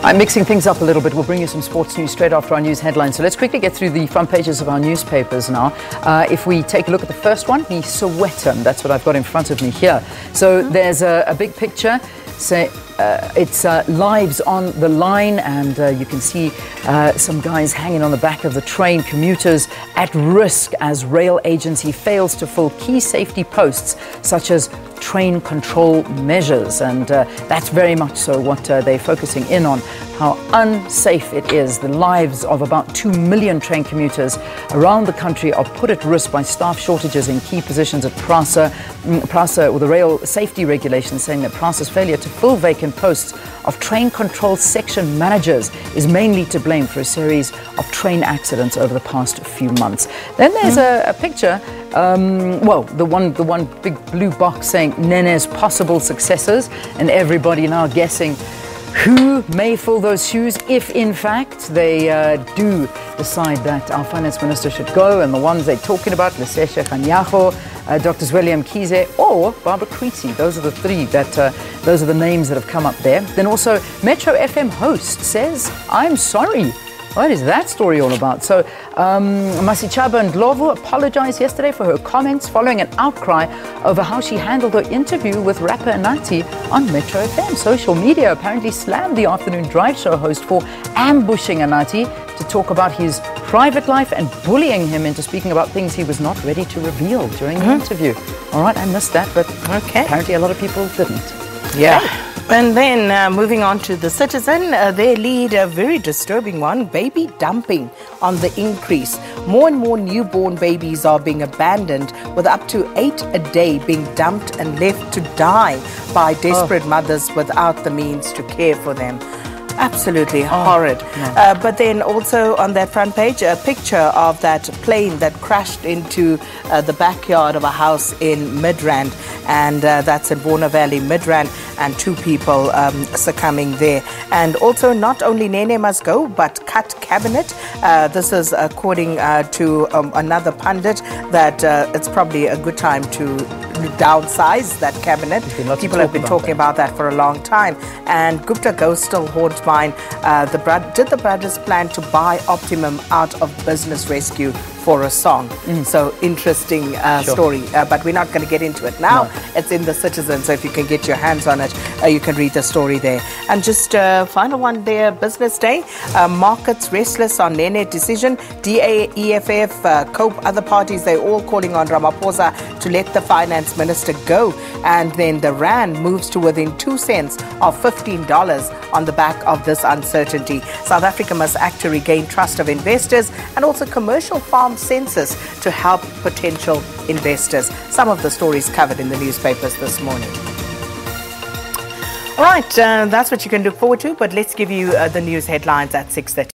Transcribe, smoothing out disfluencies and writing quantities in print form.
I'm mixing things up a little bit. We'll bring you some sports news straight after our news headlines. So let's quickly get through the front pages of our newspapers now. If we take a look at the first one, the Sowetan, that's what I've got in front of me here. So there's a big picture. So it's lives on the line, and you can see some guys hanging on the back of the train, commuters at risk as rail agency fails to fill key safety posts such as train control measures. And that's very much so what they're focusing in on, how unsafe it is. The lives of about 2 million train commuters around the country are put at risk by staff shortages in key positions at PRASA. PRASA, or the rail safety regulations, saying that PRASA's failure to fill vacant posts of train control section managers is mainly to blame for a series of train accidents over the past few months. Then there's a picture, well, the one big blue box saying Nene's possible successors, and everybody now guessing who may fill those shoes if, in fact, they do decide that our finance minister should go. And the ones they're talking about, Lesesha Kganyago, Dr. William Kize, or Barbara Creasy. Those are the three those are the names that have come up there. Then also, Metro FM host says, "I'm sorry." What is that story all about? So, Masichaba Ndlovu apologized yesterday for her comments following an outcry over how she handled her interview with rapper Nati on Metro FM. Social media apparently slammed the afternoon drive show host for ambushing Nati to talk about his private life and bullying him into speaking about things he was not ready to reveal during the interview. All right, I missed that, but apparently a lot of people didn't. Yeah. Okay. And then moving on to the Citizen, they lead a very disturbing one, baby dumping on the increase. More and more newborn babies are being abandoned, with up to 8 a day being dumped and left to die by desperate mothers without the means to care for them. Absolutely horrid. No. But then also on that front page, a picture of that plane that crashed into the backyard of a house in Midrand, and that's in Warner Valley, Midrand, and 2 people succumbing there. And also, not only Nene must go, but cut cabinet. This is according to another pundit that it's probably a good time to downsize that cabinet. People have been talking about that for a long time. And Gupta Ghost still haunts mine. Did the brothers plan to buy Optimum out of business rescue for a song? So interesting story, but we're not going to get into it now. It's in the Citizen, so if you can get your hands on it, you can read the story there. And just final one there, Business Day. Markets restless on Nene decision. DA, EFF, COPE, other parties, they're all calling on Ramaphosa to let the finance minister go. And then the Rand moves to within 2 cents of $15 on the back of this uncertainty. South Africa must act to regain trust of investors, and also commercial farm census to help potential investors. Some of the stories covered in the newspapers this morning. All right, that's what you can look forward to, but let's give you the news headlines at 6:30.